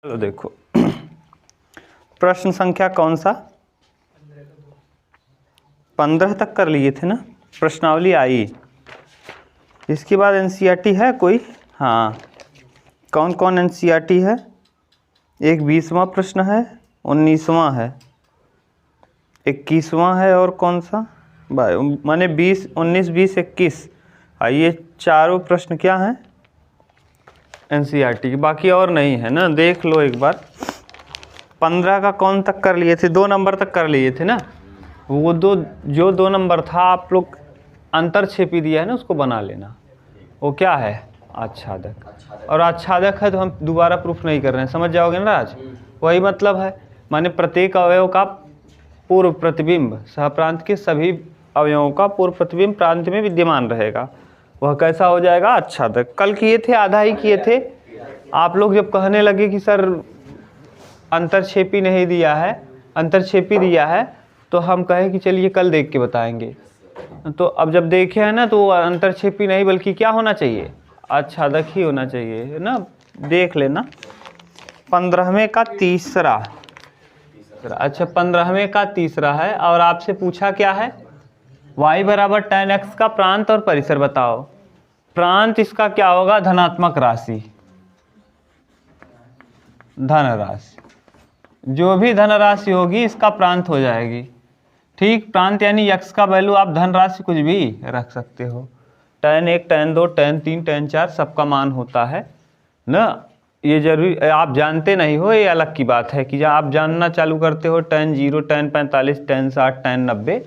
चलो देखो प्रश्न संख्या कौन सा 15 तक कर लिए थे ना। प्रश्नावली आई, इसके बाद एनसीईआरटी है कोई? हाँ, कौन कौन एनसीईआरटी है? एक 20वां प्रश्न है, 19वां है, 21वां है और कौन सा माने 20, 19, 20, 21। ये चारों प्रश्न क्या हैं? एनसीईआरटी की, बाकी और नहीं है ना। देख लो एक बार। 15 का कौन तक कर लिए थे? 2 नंबर तक कर लिए थे ना। वो जो 2 नंबर था आप लोग अंतरछेपी दिया है ना, उसको बना लेना। वो क्या है? आच्छादक। और आच्छादक है तो हम दोबारा प्रूफ नहीं कर रहे हैं, समझ जाओगे ना आज। वही मतलब है, माने प्रत्येक अवयव का पूर्व प्रतिबिंब सहप्रांत के सभी अवयवों का पूर्व प्रतिबिंब प्रांत में विद्यमान रहेगा। वह कैसा हो जाएगा? आच्छादक। कल किए थे, आधा ही किए थे। आप लोग जब कहने लगे कि सर अंतरछेपी नहीं दिया है, अंतरछेपी दिया है, तो हम कहे कि चलिए कल देख के बताएंगे। तो अब जब देखे हैं ना, तो अंतरछेपी नहीं बल्कि क्या होना चाहिए? आच्छादक ही होना चाहिए, है ना। देख लेना। 15वें का तीसरा, अच्छा 15वें का तीसरा है। और आपसे पूछा क्या है? y बराबर tan x का प्रांत और परिसर बताओ। प्रांत इसका क्या होगा? धनात्मक राशि, धनराशि। जो भी धनराशि होगी इसका प्रांत हो जाएगी। ठीक, प्रांत यानी x का वैल्यू आप धनराशि कुछ भी रख सकते हो। tan 1, tan 2, tan 3, tan 4 सबका मान होता है ना। ये जरूरी आप जानते नहीं हो, ये अलग की बात है कि जब आप जानना चालू करते हो tan 0, tan 45, tan 60, tan 90,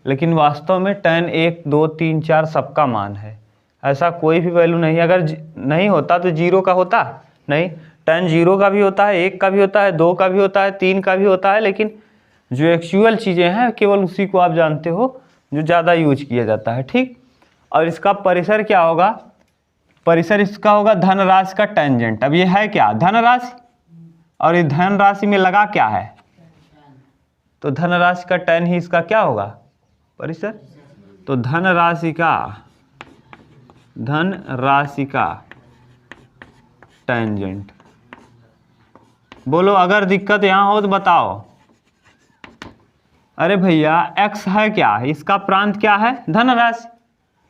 लेकिन वास्तव में tan 1, 2, 3, 4 सबका मान है। ऐसा कोई भी वैल्यू नहीं। अगर नहीं होता तो 0 का होता नहीं। tan 0 का भी होता है, 1 का भी होता है, 2 का भी होता है, 3 का भी होता है, लेकिन जो एक्चुअल चीज़ें हैं केवल उसी को आप जानते हो जो ज़्यादा यूज किया जाता है। ठीक, और इसका परिसर क्या होगा? परिसर इसका होगा धनराशि का टेंजेंट। अब ये है क्या? धनराशि। और ये धनराशि में लगा क्या है? तो धनराशि का tan ही इसका क्या होगा? परिसर। तो धनराशि का टेंजेंट। बोलो अगर दिक्कत यहाँ हो तो बताओ। अरे भैया x है क्या? इसका प्रांत क्या है? धनराशि।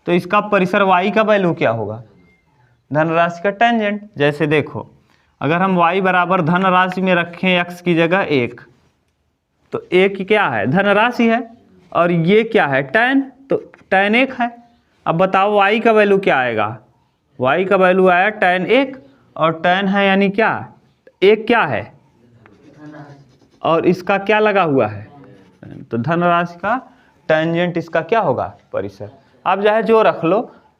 तो इसका परिसर y का वैल्यू क्या होगा? धनराशि का टेंजेंट। जैसे देखो, अगर हम y बराबर धनराशि में रखें x की जगह 1, तो 1 क्या है? धनराशि है। और ये क्या है? tan, तो tan 1 है। अब बताओ y का वैल्यू क्या आएगा? y का वैल्यू आया tan 1, और tan है यानी क्या? 1 क्या है? और इसका क्या लगा हुआ है? तो धनराशि का टेंजेंट इसका क्या होगा? परिसर। आप चाहे जो रख लो,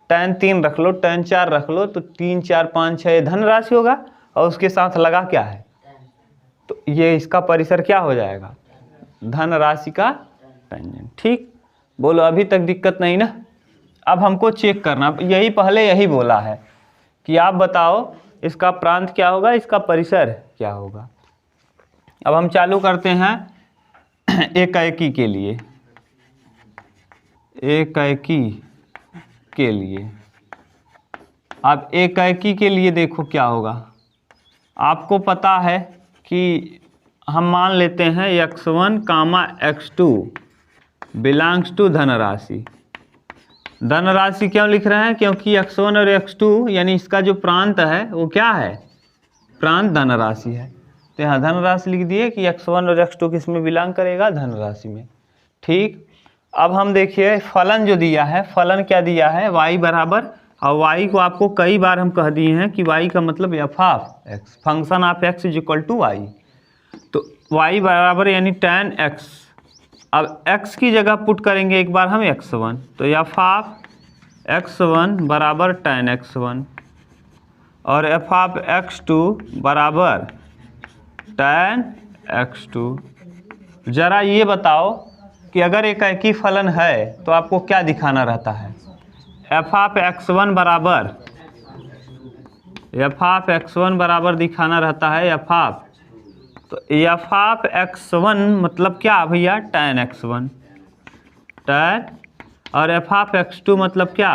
tan 3 रख लो, tan 4 रख लो, तो 3, 4, 5, 6 धनराशि होगा। और उसके साथ लगा क्या है? तो ये इसका परिसर क्या हो जाएगा? धनराशि का टेंजेंट। ठीक, बोलो अभी तक दिक्कत नहीं ना। अब हमको चेक करना, यही पहले यही बोला है कि आप बताओ इसका प्रांत क्या होगा, इसका परिसर क्या होगा। अब हम चालू करते हैं एकाएकी के लिए। एकाएकी के लिए, अब एकाएकी के लिए देखो क्या होगा। आपको पता है कि हम मान लेते हैं x1, x2 बिलोंग्स टू धनराशि। धनराशि क्यों लिख रहे हैं? क्योंकि x1 और x2 यानी इसका जो प्रांत है वो क्या है? प्रांत धनराशि है। तो यहाँ धनराशि लिख दिए कि x1 और x2 किस में बिलोंग करेगा? धनराशि में। ठीक, अब हम देखिए फलन जो दिया है, फलन क्या दिया है? y बराबर, और y को आपको कई बार हम कह दिए हैं कि y का मतलब f of x, function of x is equal to y। तो y बराबर यानी tan x। अब x की जगह पुट करेंगे एक बार हम x1, तो f ऑफ x1 बराबर tan x1, और f ऑफ x2 बराबर tan x2। जरा ये बताओ कि अगर एकाएकी फलन है तो आपको क्या दिखाना रहता है? f ऑफ x1 बराबर दिखाना रहता है f ऑफ, तो f ऑफ x1 मतलब क्या भैया? tan x1, tan, और f ऑफ x2 मतलब क्या?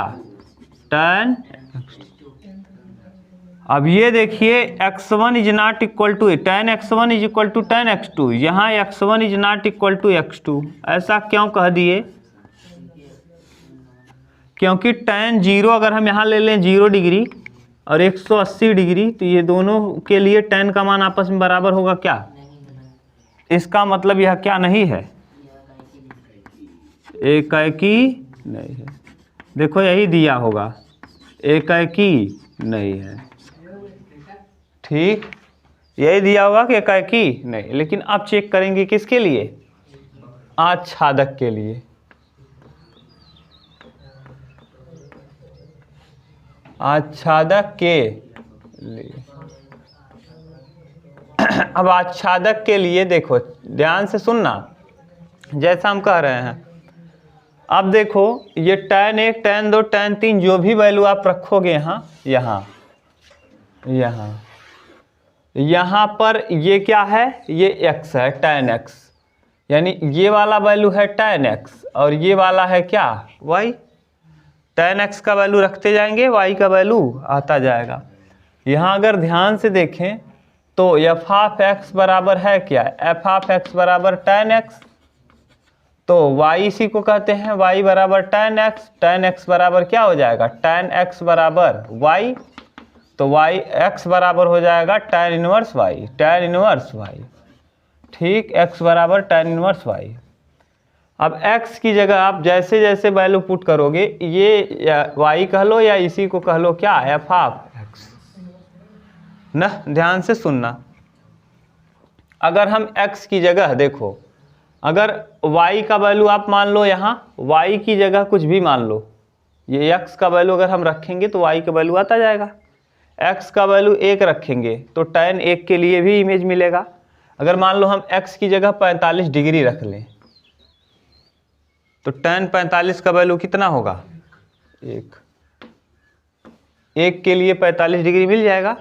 tan x2। अब ये देखिए x1 is not equal to tan x1 is equal to tan x2, यहाँ x1 is not equal to x2, ऐसा क्यों कह दिए? क्योंकि tan 0 अगर हम यहाँ ले लें 0 डिग्री और 180 डिग्री, तो ये दोनों के लिए tan का मान आपस में बराबर होगा क्या? इसका मतलब यह क्या नहीं है? एकाकी नहीं है। देखो यही दिया होगा, एकाकी नहीं है, ठीक, यही दिया होगा कि एकाकी नहीं। लेकिन अब चेक करेंगे किसके लिए? आच्छादक के लिए। आच्छादक के लिए। अब आच्छादक के लिए देखो, ध्यान से सुनना, जैसा हम कह रहे हैं। अब देखो ये tan 1 tan 2 tan 3 जो भी वैल्यू आप रखोगे यहाँ पर ये क्या है? ये x है, tan x, यानी ये वाला वैल्यू है tan x और ये वाला है क्या? y। tan x का वैल्यू रखते जाएंगे, y का वैल्यू आता जाएगा। यहाँ अगर ध्यान से देखें तो f ऑफ x बराबर है क्या? f ऑफ x बराबर tan x, तो y इसी को कहते हैं, y बराबर tan x बराबर क्या हो जाएगा? tan x बराबर y, तो y x बराबर हो जाएगा tan इनवर्स y, ठीक, x बराबर tan इनवर्स y। अब x की जगह आप जैसे जैसे वैल्यू पुट करोगे, ये y कह लो या इसी को कह लो क्या? f ऑफ x ना, ध्यान से सुनना। अगर हम x की जगह देखो, अगर y का वैल्यू आप मान लो, यहाँ y की जगह कुछ भी मान लो, ये x का वैल्यू अगर हम रखेंगे तो y का वैल्यू आता जाएगा। x का वैल्यू 1 रखेंगे तो tan 1 के लिए भी इमेज मिलेगा। अगर मान लो हम x की जगह 45 डिग्री रख लें तो tan 45 का वैल्यू कितना होगा? 1 के लिए 45 डिग्री मिल जाएगा।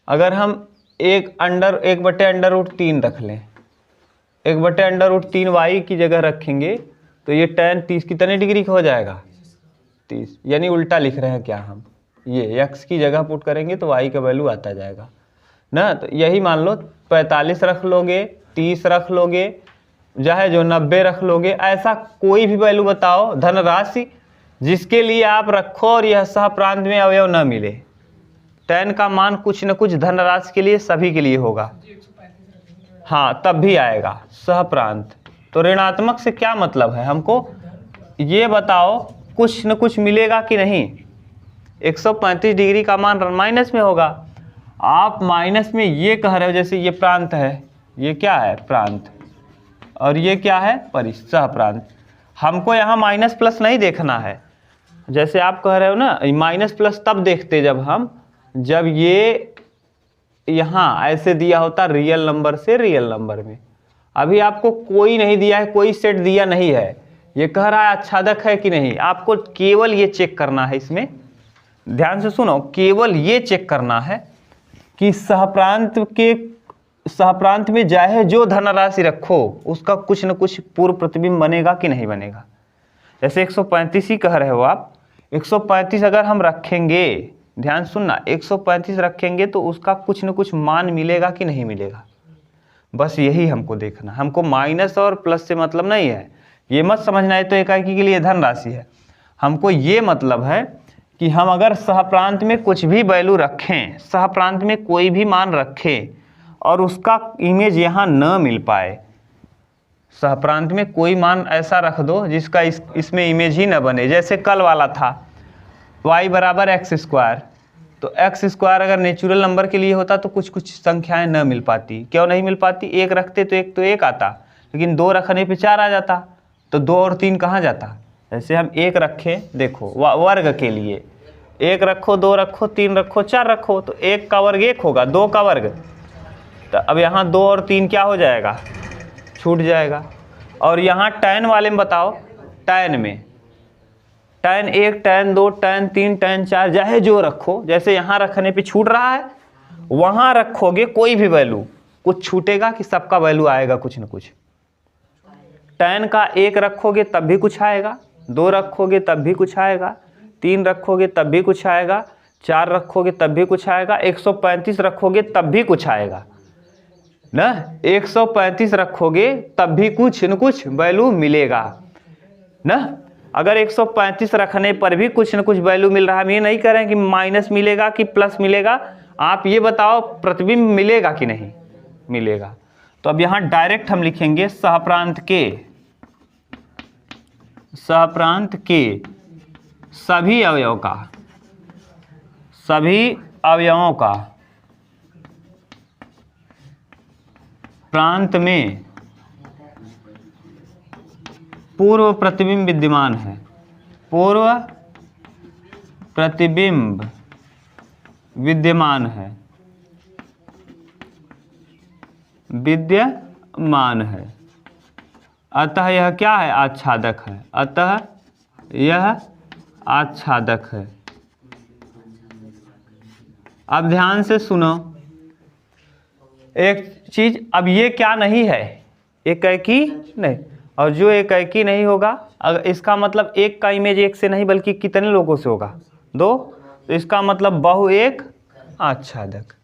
अगर हम 1/√3 रख लें, 1/√3 y की जगह रखेंगे तो ये tan 30 कितने डिग्री का हो जाएगा? 30, यानी उल्टा लिख रहे हैं क्या हम? ये x की जगह पुट करेंगे तो y का वैल्यू आता जाएगा ना। तो यही मान लो 45 रख लोगे, 30 रख लोगे, चाहे जो 90 रख लोगे, ऐसा कोई भी वैल्यू बताओ धनराशि जिसके लिए आप रखो और यह सह प्रांत में अवयव न मिले। tan का मान कुछ न कुछ धनराशि के लिए सभी के लिए होगा, हाँ, तब भी आएगा सह प्रांत। तो ऋणात्मक से क्या मतलब है? हमको ये बताओ कुछ न कुछ मिलेगा कि नहीं? 135 डिग्री का मान माइनस में होगा। आप माइनस में ये कह रहे हो, जैसे ये प्रांत है, ये क्या है? प्रांत, और ये क्या है? सह प्रांत। हमको यहाँ माइनस प्लस नहीं देखना है, जैसे आप कह रहे हो ना, माइनस प्लस तब देखते जब ये यहाँ ऐसे दिया होता रियल नंबर से रियल नंबर में। अभी आपको कोई नहीं दिया है, कोई सेट दिया नहीं है, ये कह रहा है आच्छादक है कि नहीं। आपको केवल ये चेक करना है, इसमें ध्यान से सुनो, केवल ये चेक करना है कि सहप्रांत में चाहे जो धनराशि रखो उसका कुछ न कुछ पूर्व प्रतिबिंब बनेगा कि नहीं बनेगा। जैसे 135 ही कह रहे हो आप, 135 अगर हम रखेंगे, ध्यान सुनना, 135 रखेंगे तो उसका कुछ न कुछ मान मिलेगा कि नहीं मिलेगा। बस यही हमको देखना, हमको माइनस और प्लस से मतलब नहीं है। ये मत समझना है तो एकाकी के लिए धनराशि है। हमको ये मतलब है कि हम अगर सहप्रांत में कुछ भी वैल्यू रखें, सहप्रांत में कोई भी मान रखें और उसका इमेज यहाँ न मिल पाए, सहप्रांत में कोई मान ऐसा रख दो जिसका इसमें इमेज ही न बने। जैसे कल वाला था y बराबर x², तो x² अगर नेचुरल नंबर के लिए होता तो कुछ कुछ संख्याएं न मिल पाती। क्यों नहीं मिल पाती? 1 रखते तो एक आता, लेकिन 2 रखने पे 4 आ जाता, तो 2 और 3 कहाँ जाता? जैसे हम 1 रखें, देखो वर्ग के लिए 1 रखो, 2 रखो, 3 रखो, 4 रखो, तो 1 का वर्ग 1 होगा, 2 का वर्ग, तो अब यहाँ 2 और 3 क्या हो जाएगा? छूट जाएगा। और यहाँ tan वाले में बताओ, tan में tan 1 tan 2 tan 3 tan 4 चाहे जो रखो, जैसे यहाँ रखने पे छूट रहा है, वहाँ रखोगे कोई भी वैल्यू, कुछ छूटेगा कि सबका वैल्यू आएगा कुछ न कुछ। tan का 1 रखोगे तब भी कुछ आएगा, 2 रखोगे तब भी कुछ आएगा, 3 रखोगे तब भी कुछ आएगा, 4 रखोगे तब भी कुछ आएगा, 135 रखोगे तब भी कुछ आएगा ना, 135 रखोगे तब भी कुछ न कुछ वैल्यू मिलेगा ना। अगर 135 रखने पर भी कुछ न कुछ वैल्यू मिल रहा है, हम ये नहीं कह रहे हैं कि माइनस मिलेगा कि प्लस मिलेगा, आप ये बताओ प्रतिबिंब मिलेगा कि नहीं मिलेगा। तो अब यहाँ डायरेक्ट हम लिखेंगे सहप्रांत के सभी अवयवों का प्रांत में पूर्व प्रतिबिंब विद्यमान है, पूर्व प्रतिबिंब विद्यमान है, अतः यह क्या है, आच्छादक है, अतः यह आच्छादक है। अब ध्यान से सुनो एक चीज, अब ये क्या नहीं है, एकाएकी नहीं, और जो एकाएकी नहीं होगा, अगर इसका मतलब एक का इमेज एक से नहीं बल्कि कितने लोगों से होगा, 2, तो इसका मतलब बहु एक आच्छादक।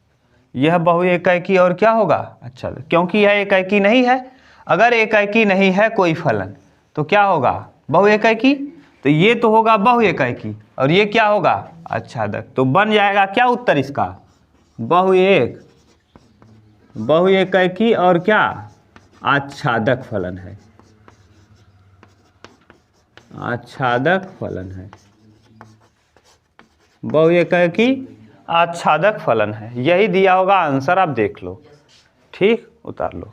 यह बहु एकाएकी और क्या होगा, आच्छादक, क्योंकि यह एकाएकी नहीं है। अगर एकाएकी नहीं है कोई फलन तो क्या होगा, बहु एकाएकी, तो ये तो होगा बहु एकाएकी और ये क्या होगा, आच्छादक। तो बन जाएगा क्या उत्तर इसका, बहु एकाएकी और क्या, आच्छादक फलन है, आच्छादक फलन है, बहु एकाएकी आच्छादक फलन है। यही दिया होगा आंसर, आप देख लो, ठीक, उतार लो।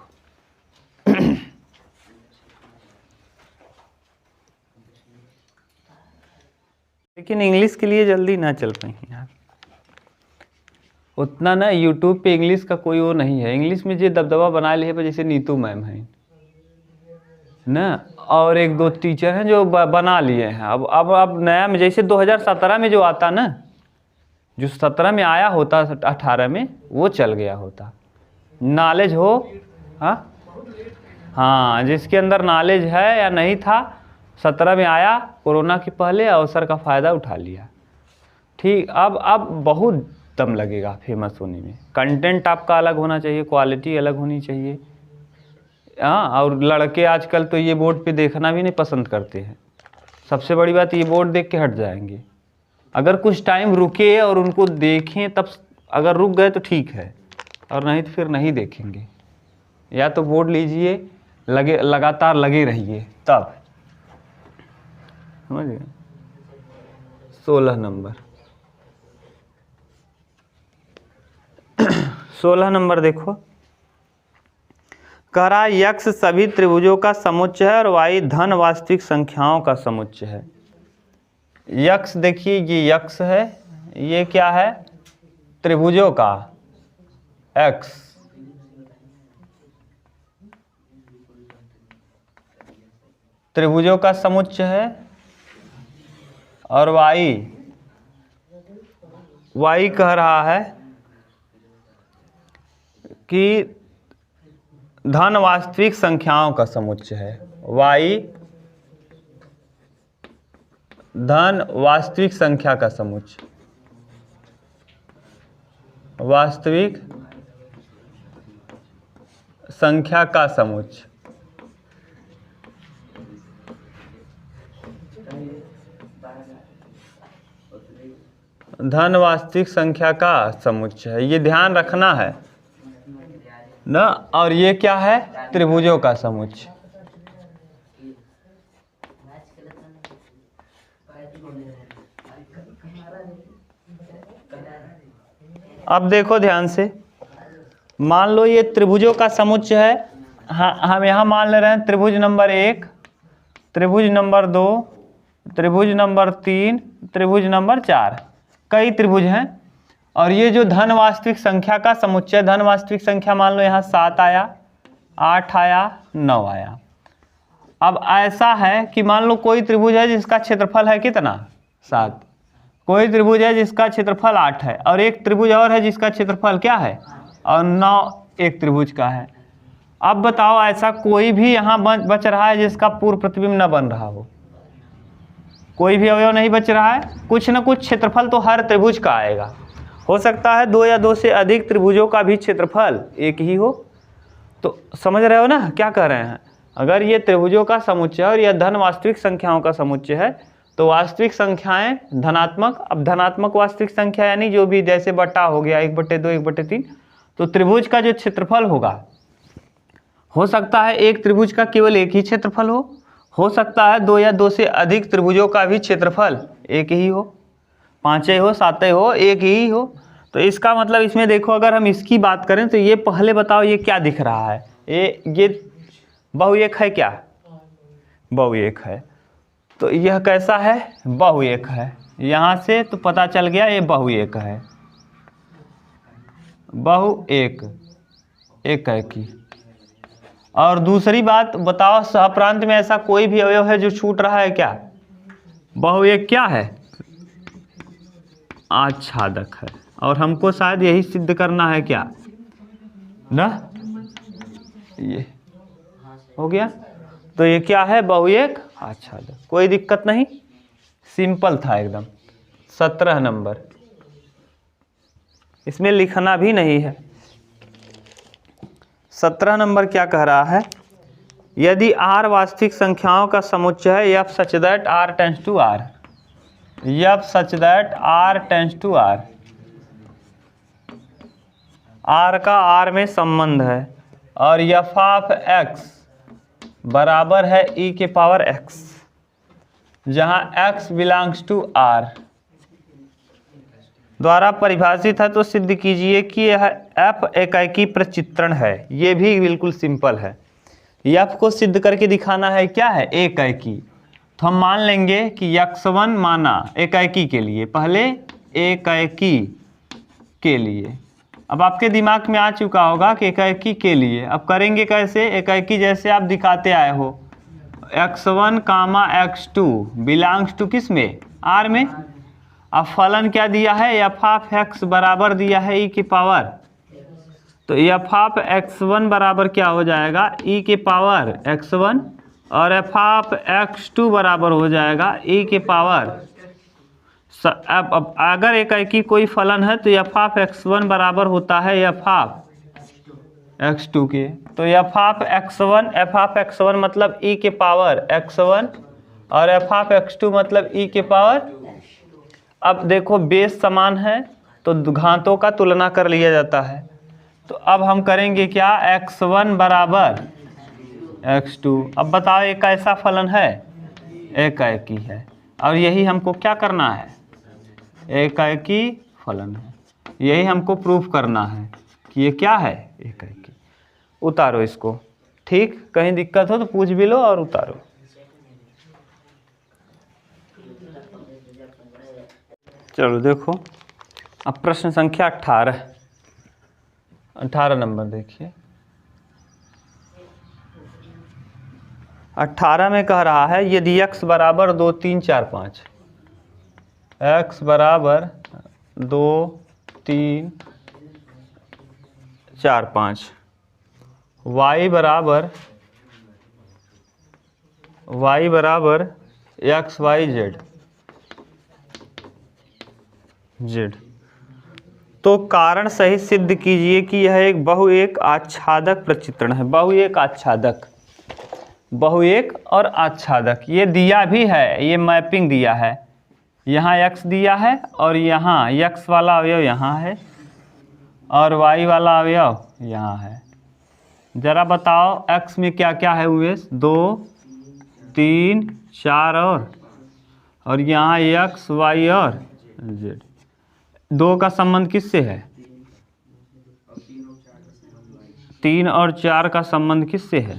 लेकिन इंग्लिश के लिए जल्दी ना चल पाई यार, उतना ना यूट्यूब पे इंग्लिश का कोई वो नहीं है। इंग्लिश में जो दबदबा बना लिए है, जैसे नीतू मैम है ना, और 1-2 टीचर हैं जो बना लिए हैं। अब नया में जैसे 2017 में जो आता ना, जो 17 में आया होता, 18 में वो चल गया होता, नॉलेज हो। हाँ, जिसके अंदर नॉलेज है या नहीं था, 17 में आया, कोरोना के पहले अवसर का फ़ायदा उठा लिया, ठीक। अब बहुत दम लगेगा फेमस होने में। कंटेंट आपका अलग होना चाहिए, क्वालिटी अलग होनी चाहिए। हाँ, और लड़के आजकल तो ये बोर्ड पे देखना भी नहीं पसंद करते हैं। सबसे बड़ी बात, ये बोर्ड देख के हट जाएंगे। अगर कुछ टाइम रुके और उनको देखें, तब अगर रुक गए तो ठीक है, और नहीं तो फिर नहीं देखेंगे। या तो बोर्ड लीजिए, लगातार लगे रहिए, तब समझ गए। 16 नंबर 16 नंबर देखो, कह रहा यक्ष सभी त्रिभुजों का समुच्चय है और वाई धन वास्तविक संख्याओं का समुच्चय है। यक्ष देखिए, ये यक्ष है, ये क्या है, त्रिभुजों का एक्स, त्रिभुजों का समुच्चय है, और वाई कह रहा है कि धन वास्तविक संख्याओं का समुच्चय है। वाई धन वास्तविक संख्या का समुच्चय, वास्तविक संख्या का समुच्चय, धन वास्तविक संख्या का समुच्चय है, ये ध्यान रखना है ना। और ये क्या है, त्रिभुजों का समुच्चय। अब देखो ध्यान से, मान लो ये त्रिभुजों का समुच्चय है। हाँ, हम यहाँ मान ले रहे हैं त्रिभुज नंबर 1, त्रिभुज नंबर 2, त्रिभुज नंबर 3, त्रिभुज नंबर 4, कई त्रिभुज हैं। और ये जो धन वास्तविक संख्या का समुच्चय, धन वास्तविक संख्या मान लो यहाँ 7 आया, 8 आया, 9 आया। अब ऐसा है कि मान लो कोई त्रिभुज है जिसका क्षेत्रफल है कितना, 7, कोई त्रिभुज है जिसका क्षेत्रफल 8 है, और एक त्रिभुज और है जिसका क्षेत्रफल क्या है, और 9 एक त्रिभुज का है। अब बताओ, ऐसा कोई भी यहाँ बच रहा है जिसका पूर्व प्रतिबिंब न बन रहा हो, कोई भी अवयव नहीं बच रहा है, कुछ ना कुछ क्षेत्रफल तो हर त्रिभुज का आएगा। हो सकता है 2 या 2 से अधिक त्रिभुजों का भी क्षेत्रफल एक ही हो। तो समझ रहे हो ना क्या कह रहे हैं? अगर ये त्रिभुजों का समुच्चय और यह धन वास्तविक संख्याओं का समुच्चय है तो वास्तविक संख्याएं धनात्मक, अब धनात्मक वास्तविक संख्या यानी जो भी जैसे बटा हो गया 1/2 1/3, तो त्रिभुज का जो क्षेत्रफल हो सकता है एक त्रिभुज का केवल एक ही क्षेत्रफल हो सकता है 2 या 2 से अधिक त्रिभुजों का भी क्षेत्रफल एक ही हो, 5 हो 7 हो, एक ही हो। तो इसका मतलब इसमें देखो, अगर हम इसकी बात करें तो ये पहले बताओ ये क्या दिख रहा है? ये बहुएक है क्या? बहुएक है। तो यह कैसा है? बहुएक है। यहाँ से तो पता चल गया ये बहुएक है, बहुएक, एकी। और दूसरी बात बताओ, सहप्रांत में ऐसा कोई भी अवयव है जो छूट रहा है क्या? बहुएक क्या है? आच्छादक है। और हमको शायद यही सिद्ध करना है क्या ना? ये हो गया। तो ये क्या है? बहुएक आच्छादक। कोई दिक्कत नहीं, सिंपल था एकदम। 17 नंबर, इसमें लिखना भी नहीं है। 17 नंबर क्या कह रहा है? यदि R वास्तविक संख्याओं का समुच्चय है F such that R tends to R, F such that R tends to R, R का R में संबंध है और एफ ऑफ x बराबर है e के पावर x, जहां x बिलोंग्स टू R द्वारा परिभाषित है, तो सिद्ध कीजिए कि यह f एकाकी प्रचित्रण है। ये भी बिल्कुल सिंपल है। f को सिद्ध करके दिखाना है क्या है? एकाकी। तो हम मान लेंगे कि x1 माना एकाकी के लिए, पहले एकाकी के लिए। अब आपके दिमाग में आ चुका होगा कि एकाकी के लिए अब करेंगे कैसे? एकाकी जैसे आप दिखाते आए हो, x1 comma x2 belongs to किस में? R में। अब फलन क्या दिया है? एफ ऑफ x बराबर दिया है e के पावर, तो एफ ऑफ x1 बराबर क्या हो जाएगा? e के पावर x1, और एफ ऑफ x2 बराबर हो जाएगा e के पावर। अब अगर एकाकी कोई फलन है तो एफ ऑफ x1 बराबर होता है एफ ऑफ x2 के, तो एफ ऑफ x1 मतलब e के पावर x1 और एफ ऑफ x2 मतलब e के पावर। अब देखो बेस समान है तो घातों का तुलना कर लिया जाता है। तो अब हम करेंगे क्या? x1 बराबर x2। अब बताओ एक कैसा फलन है? एकाकी है। और यही हमको क्या करना है? एकाकी फलन है। यही हमको प्रूफ करना है कि ये क्या है? एकाकी। उतारो इसको, ठीक? कहीं दिक्कत हो तो पूछ भी लो और उतारो। चलो देखो, अब प्रश्न संख्या 18 नंबर देखिए। 18 में कह रहा है यदि x बराबर 2 3 4 5, x बराबर 2 3 4 5, y बराबर x y z, तो कारण सहित सिद्ध कीजिए कि यह एक बहुएक आच्छादक प्रचित्रण है। बहुएक आच्छादक, बहुएक और आच्छादक ये दिया भी है, ये मैपिंग दिया है। यहाँ x दिया है और यहाँ x वाला अवयव यहाँ है और y वाला अवयव यहाँ है। जरा बताओ x में क्या क्या है उमेश? 2 3 4 और यहाँ x y और z। 2 का संबंध किससे है? 3 और 4 का संबंध किससे है?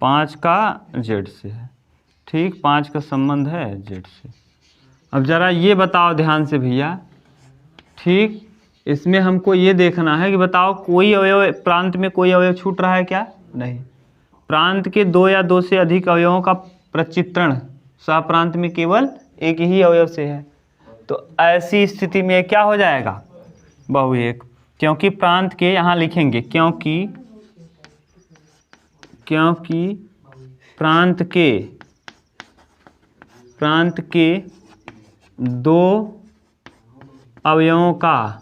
5 का z से है। ठीक, 5 का संबंध है z से। अब जरा ये बताओ ध्यान से भैया, ठीक, इसमें हमको ये देखना है कि बताओ कोई अवयव प्रांत में कोई अवयव छूट रहा है क्या? नहीं। प्रांत के 2 या 2 से अधिक अवयवों का प्रचित्रण सहप्रांत में केवल एक ही अवयव से है। तो ऐसी स्थिति में क्या हो जाएगा? बहुएक। क्योंकि प्रांत के यहाँ लिखेंगे क्योंकि प्रांत के प्रांत के दो अवयवों का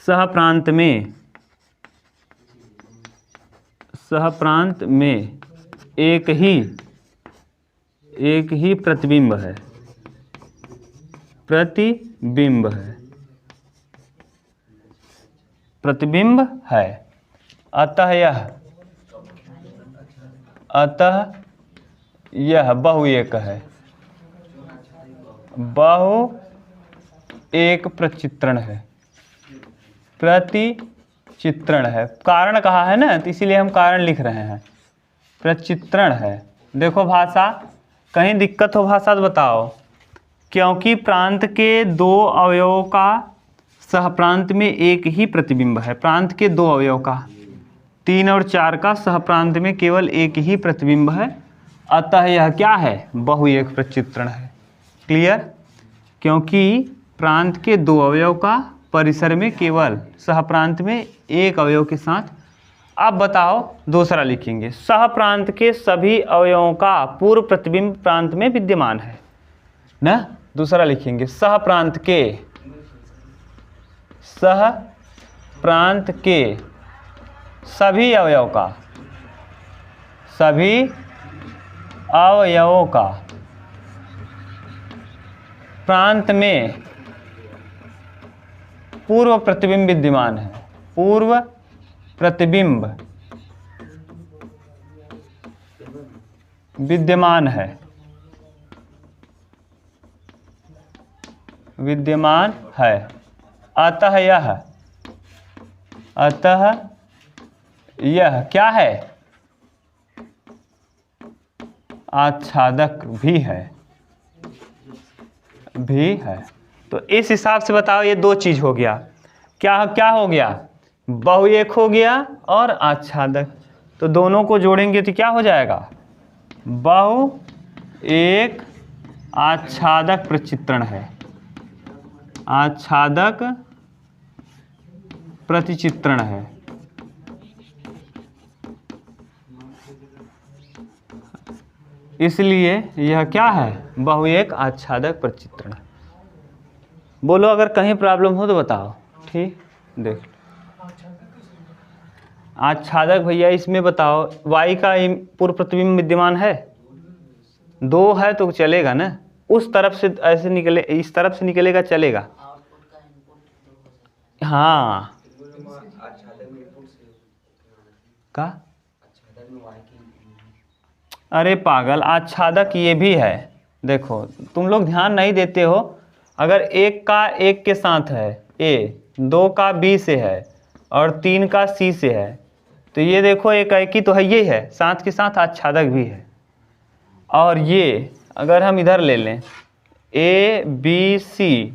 सह प्रांत में एक ही प्रतिबिंब है। प्रतिबिंब है। अतः यह बहु एक है। बहु एक प्रचित्रण है। प्रतिचित्रण है। कारण कहा है ना, तो इसीलिए हम कारण लिख रहे हैं। प्रचित्रण है। देखो भाषा, कहीं दिक्कत हो भाषा तो बताओ। क्योंकि प्रांत के दो अवयवों का सह प्रांत में एक ही प्रतिबिंब है। प्रांत के दो अवयव का 3 और 4 का सह प्रांत में केवल एक ही प्रतिबिंब है। अतः यह क्या है? बहु एक प्रचित्रण है। क्लियर? क्योंकि प्रांत के दो अवयव का परिसर में केवल सह प्रांत में एक अवयव के साथ। अब बताओ, दूसरा लिखेंगे। सह प्रांत के सभी अवयवों का पूर्व प्रतिबिंब प्रांत में विद्यमान है ना। दूसरा लिखेंगे, सह प्रांत के सभी अवयवों का प्रांत में पूर्व प्रतिबिंब विद्यमान है। पूर्व प्रतिबिंब विद्यमान है। अतः यह क्या है? आच्छादक भी है। तो इस हिसाब से बताओ, ये दो चीज हो गया। क्या हो गया? बहु एक हो गया और आच्छादक। तो दोनों को जोड़ेंगे तो क्या हो जाएगा? बहु एक आच्छादक प्रचित्रण है। आच्छादक प्रतिचित्रण है। इसलिए यह क्या है? बहु एक आच्छादक प्रचित्रण। बोलो अगर कहीं प्रॉब्लम हो तो बताओ। ठीक, देख लो। आच्छादक भैया इसमें बताओ, y का पूर्व प्रतिबिंब विद्यमान है? 2 है तो चलेगा ना। उस तरफ से ऐसे निकले, इस तरफ से निकलेगा, चलेगा। हाँ का, अरे पागल, आच्छादक ये भी है। देखो तुम लोग ध्यान नहीं देते हो। अगर 1 का 1 के साथ है A, 2 का B से है और 3 का C से है, तो ये देखो एक ही तो है, ये है, साथ के साथ आच्छादक भी है। और ये अगर हम इधर ले लें A B C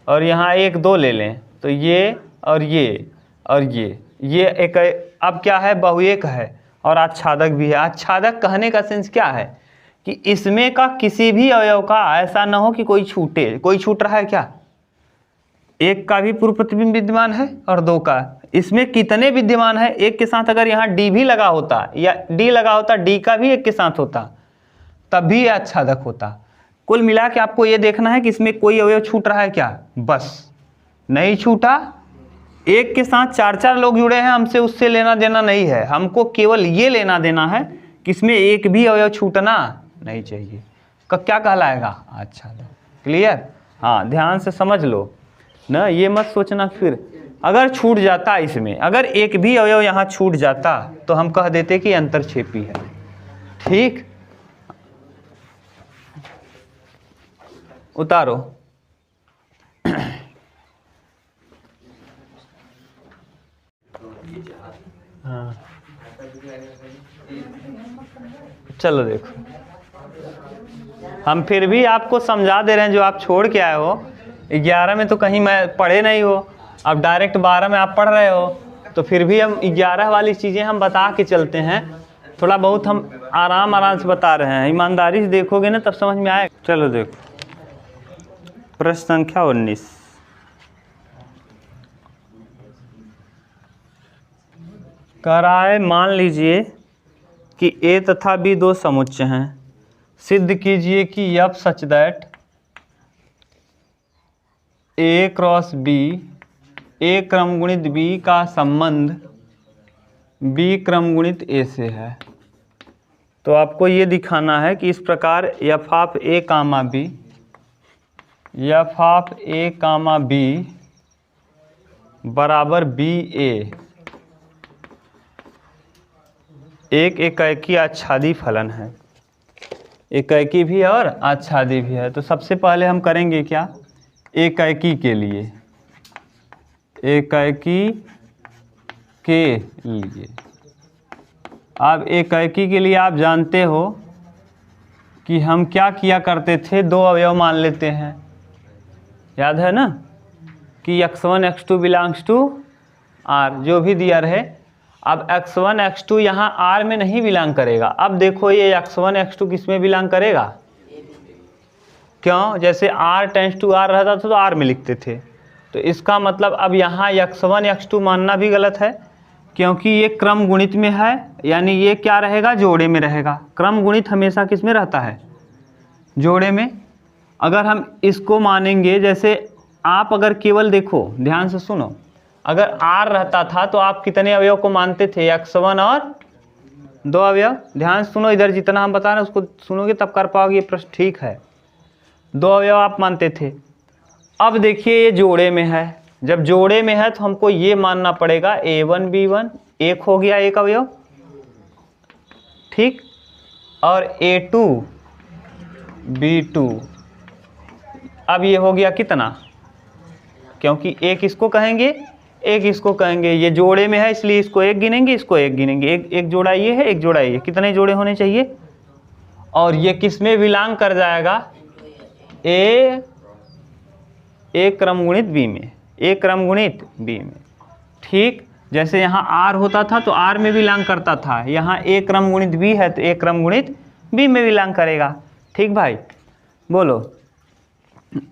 और यहाँ 1 2 ले लें, तो ये और ये एक, अब क्या है? बहु एक है और आच्छादक भी है। आच्छादक कहने का सेंस क्या है? कि इसमें का किसी भी अवयव का ऐसा ना हो कि कोई छूटे। कोई छूट रहा है क्या? 1 का भी पूर्व प्रतिबिंब विद्यमान है और 2 का। इसमें कितने विद्यमान है? 1 के साथ अगर यहाँ D भी लगा होता या D लगा होता, D का भी 1 के साथ होता, तब भी आच्छादक होता। कुल मिला के आपको ये देखना है कि इसमें कोई अवयव छूट रहा है क्या? बस नहीं छूटा। 1 के साथ 4 लोग जुड़े हैं, हमसे उससे लेना देना नहीं है। हमको केवल ये लेना देना है कि इसमें एक भी अवयव छूटना नहीं चाहिए। क्या कहलाएगा? आच्छादक। क्लियर? हाँ, ध्यान से समझ लो ना, ये मत सोचना फिर अगर छूट जाता इसमें, अगर एक भी अवयव यहाँ छूट जाता तो हम कह देते कि अंतरक्षेपी है। ठीक, उतारो। हाँ, चलो देखो, हम फिर भी आपको समझा दे रहे हैं जो आप छोड़ के आए हो। 11 में तो कहीं मैं पढ़े नहीं हो, अब डायरेक्ट 12 में आप पढ़ रहे हो, तो फिर भी हम 11 वाली चीज़ें हम बता के चलते हैं। थोड़ा बहुत हम आराम से बता रहे हैं। ईमानदारी से देखोगे ना तब समझ में आएगा। चलो देखो, प्रश्न संख्या 19। कह रहा है, मान लीजिए कि ए तथा बी दो समुच्चय हैं, सिद्ध कीजिए कि F such that A cross B, A क्रम गुणित बी का संबंध बी क्रम गुणित ए से है। तो आपको ये दिखाना है कि इस प्रकार F of A comma B, F of A comma B बराबर बी ए एक एकैकी आच्छादी फलन है। एकैकी भी और आच्छादी भी है। तो सबसे पहले हम करेंगे क्या, एकैकी के लिए, एकैकी के लिए। अब एकैकी के लिए आप जानते हो कि हम क्या किया करते थे, दो अवयव मान लेते हैं, याद है ना, कि x1 x2 belongs to r, जो भी दिया रहे। अब x1 x2 यहाँ r में नहीं बिलोंग करेगा। अब देखो ये x1 x2 किस में बिलोंग करेगा, क्यों, जैसे r टेंस टू r रहता था तो r में लिखते थे। तो इसका मतलब अब यहाँ x1 x2 मानना भी गलत है, क्योंकि ये क्रम गुणित में है, यानी ये क्या रहेगा, जोड़े में रहेगा। क्रम गुणित हमेशा किस में रहता है, जोड़े में। अगर हम इसको मानेंगे, जैसे आप अगर केवल देखो, ध्यान से सुनो, अगर r रहता था तो आप कितने अवयव को मानते थे, x1 और दो अवयव। ध्यान से सुनो, इधर जितना हम बता रहे हैं उसको सुनोगे तब कर पाओगे ये प्रश्न, ठीक है। दो अवयव आप मानते थे। अब देखिए ये जोड़े में है, जब जोड़े में है तो हमको ये मानना पड़ेगा a1 b1 एक हो गया एक अवयव, ठीक, और a2 b2, अब ये हो गया कितना, क्योंकि एक इसको कहेंगे एक इसको कहेंगे, ये जोड़े में है इसलिए इसको एक गिनेंगे इसको एक गिनेंगे, एक जोड़ा ये है एक जोड़ा ये, कितने जोड़े होने चाहिए। और ये किस में बिलोंग कर जाएगा, ए क्रम गुणित बी में, ए क्रम गुणित बी में, ठीक। जैसे यहाँ आर होता था तो आर में बिलोंग करता था, यहाँ ए क्रम गुणित बी है तो ए क्रम गुणित बी में बिलोंग करेगा, ठीक भाई, बोलो।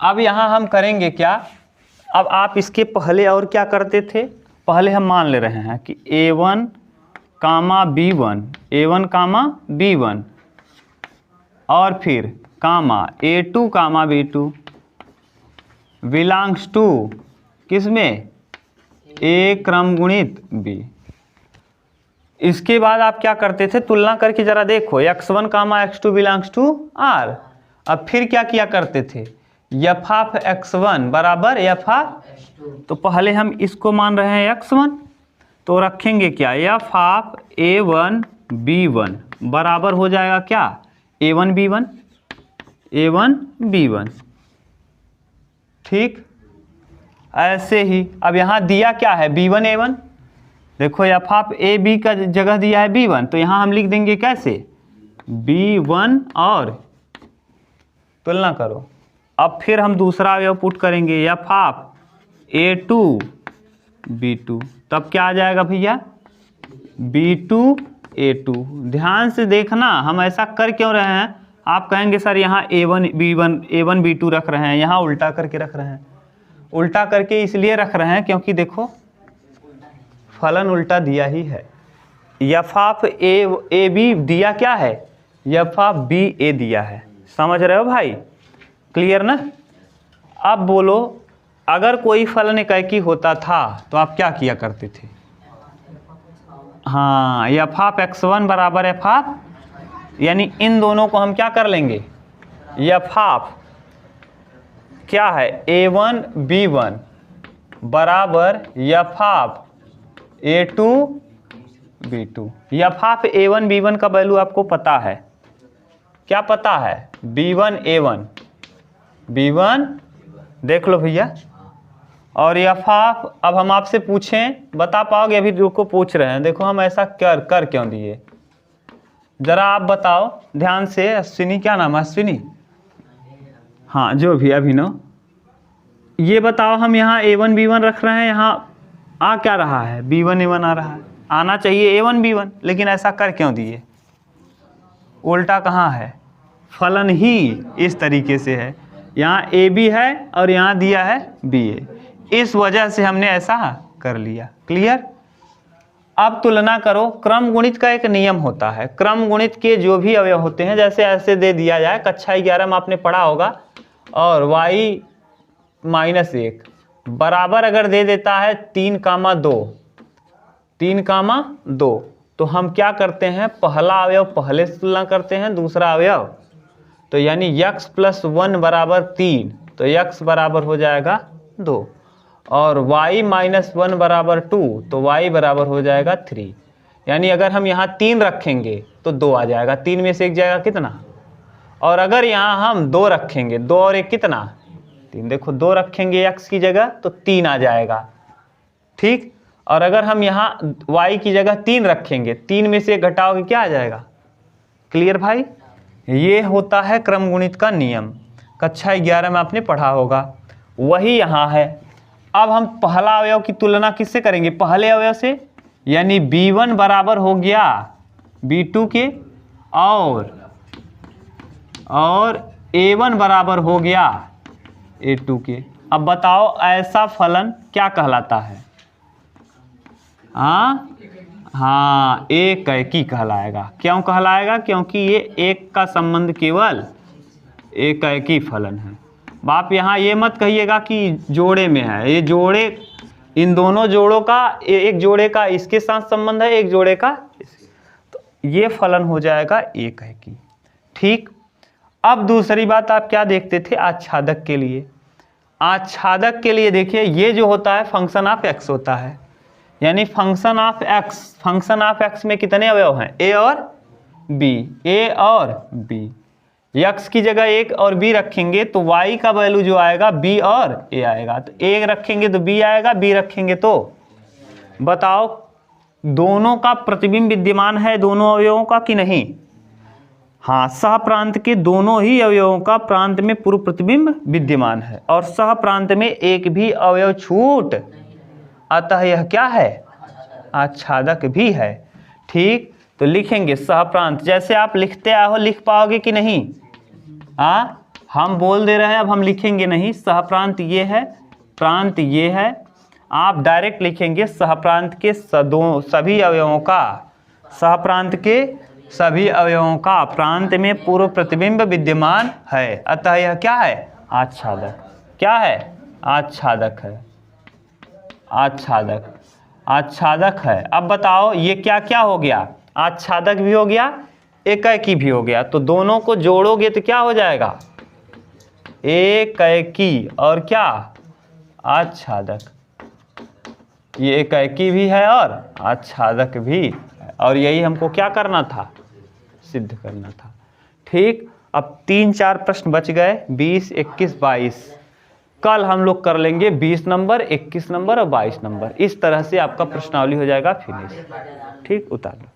अब यहाँ हम करेंगे क्या, अब आप इसके पहले और क्या करते थे, पहले हम मान ले रहे हैं कि a1 कामा b1, a1 कामा b1, और फिर कामा a2 comma b2 belongs to किस में, ए क्रम गुणित b। इसके बाद आप क्या करते थे, तुलना करके जरा देखो, x1 comma x2 belongs to r। अब फिर क्या किया करते थे, एफ ऑफ x1 बराबर एफ ऑफ, तो पहले हम इसको मान रहे हैं x1, तो रखेंगे क्या, एफ ऑफ a1 b1 बराबर हो जाएगा क्या, a1 b1, ठीक। ऐसे ही अब यहाँ दिया क्या है, b1 a1, देखो एफ ऑफ ए बी का जगह दिया है b1, तो यहाँ हम लिख देंगे कैसे, b1 और तुलना करो। अब फिर हम दूसरा अवयव पुट करेंगे, एफ ऑफ a2 b2, तब क्या आ जाएगा भैया, b2 a2। ध्यान से देखना, हम ऐसा कर क्यों रहे हैं, आप कहेंगे सर यहाँ a1 b2 रख रहे हैं, यहाँ उल्टा करके रख रहे हैं। उल्टा करके इसलिए रख रहे हैं क्योंकि देखो फलन उल्टा दिया ही है। एफ ऑफ ए बी दिया क्या है, एफ ऑफ बी ए दिया है, समझ रहे हो भाई, क्लियर ना। अब बोलो, अगर कोई फलन एकैकी होता था तो आप क्या किया करते थे, हाँ, एफ ऑफ x1 बराबर एफ ऑफ, यानी इन दोनों को हम क्या कर लेंगे, एफ ऑफ क्या है, a1 b1 बराबर F of a2 b2। F of a1 b1 का वैल्यू आपको पता है, क्या पता है, b1 a1 b1, देख लो भैया। और एफ ऑफ, अब हम आपसे पूछें, बता पाओगे, अभी जो को पूछ रहे हैं, देखो हम ऐसा कर क्यों दिए, जरा आप बताओ ध्यान से। अश्विनी, क्या नाम है, अश्विनी, हाँ, जो भी अभिनव, ये बताओ, हम यहाँ a1 b1 रख रहे हैं, यहाँ आ क्या रहा है, b1 a1 आ रहा है, आना चाहिए a1 b1, लेकिन ऐसा कर क्यों दिए, उल्टा कहाँ है, फलन ही इस तरीके से है, यहाँ ए बी है और यहाँ दिया है बी ए, इस वजह से हमने ऐसा कर लिया, क्लियर। अब तुलना करो, क्रम गुणित का एक नियम होता है, क्रम गुणित के जो भी अवयव होते हैं, जैसे ऐसे दे दिया जाए, कक्षा 11 में आपने पढ़ा होगा, और y -1 बराबर अगर दे देता है 3,2 तो हम क्या करते हैं, पहला अवयव पहले से तुलना करते हैं, दूसरा अवयव, तो यानी x + 1 बराबर 3, तो x बराबर हो जाएगा 2, और y - 1 बराबर 2, तो y बराबर हो जाएगा 3। यानी अगर हम यहाँ 3 रखेंगे तो 2 आ जाएगा, 3 में से एक जाएगा कितना, और अगर यहाँ हम 2 रखेंगे, 2 और 1 कितना, 3, देखो 2 रखेंगे x की जगह तो 3 आ जाएगा, ठीक। और अगर हम यहाँ y की जगह 3 रखेंगे, 3 में से एक घटाओगे क्या आ जाएगा, क्लियर भाई। ये होता है क्रम गुणित का नियम, कक्षा 11 में आपने पढ़ा होगा, वही यहाँ है। अब हम पहला अवयव की तुलना किससे करेंगे, पहले अवयव से, यानी b1 बराबर हो गया b2 के, और a1 बराबर हो गया a2 के। अब बताओ ऐसा फलन क्या कहलाता है, हाँ एकैकी कहलाएगा। क्यों कहलाएगा, क्योंकि ये एक का संबंध केवल एकैकी फलन है। आप यहाँ ये मत कहिएगा कि जोड़े में है, ये जोड़े, इन दोनों जोड़ों का, एक जोड़े का इसके साथ संबंध है, एक जोड़े का, तो ये फलन हो जाएगा एकैकी, ठीक। अब दूसरी बात आप क्या देखते थे, आच्छादक के लिए, आच्छादक के लिए देखिए, ये जो होता है फंक्शन ऑफ x होता है, यानी फंक्शन ऑफ x में कितने अवयव हैं, a और b, x की जगह 1 और b रखेंगे तो y का वैल्यू जो आएगा b और a आएगा, तो 1 रखेंगे तो b आएगा, b रखेंगे तो, बताओ दोनों का प्रतिबिंब विद्यमान है, दोनों अवयवों का कि नहीं, हाँ, सह प्रांत के दोनों ही अवयवों का प्रांत में पूर्व प्रतिबिंब विद्यमान है, और सह प्रांत में एक भी अवयव छूट, अतः यह क्या है, आच्छादक भी है, ठीक। तो लिखेंगे सह प्रांत, जैसे आप लिखते आए हो लिख पाओगे कि नहीं, हम बोल दे रहे हैं, अब हम लिखेंगे नहीं, सह प्रांत ये है, प्रांत ये है, आप डायरेक्ट लिखेंगे सह प्रांत के सभी अवयवों का, सह प्रांत के सभी अवयवों का प्रांत में पूर्व प्रतिबिंब विद्यमान है, अतः यह क्या है, आच्छादक, क्या है, आच्छादक है, आच्छादक है। अब बताओ ये क्या क्या हो गया, आच्छादक भी हो गया, एकैकी भी हो गया, तो दोनों को जोड़ोगे तो क्या हो जाएगा, एकैकी और क्या, आच्छादक। ये एकैकी भी है और आच्छादक भी है, और यही हमको क्या करना था, सिद्ध करना था, ठीक। अब 3-4 प्रश्न बच गए, 20, 21, 22, कल हम लोग कर लेंगे 20 नंबर, 21 नंबर और 22 नंबर, इस तरह से आपका प्रश्नावली हो जाएगा फिनिश, ठीक। उतार लो।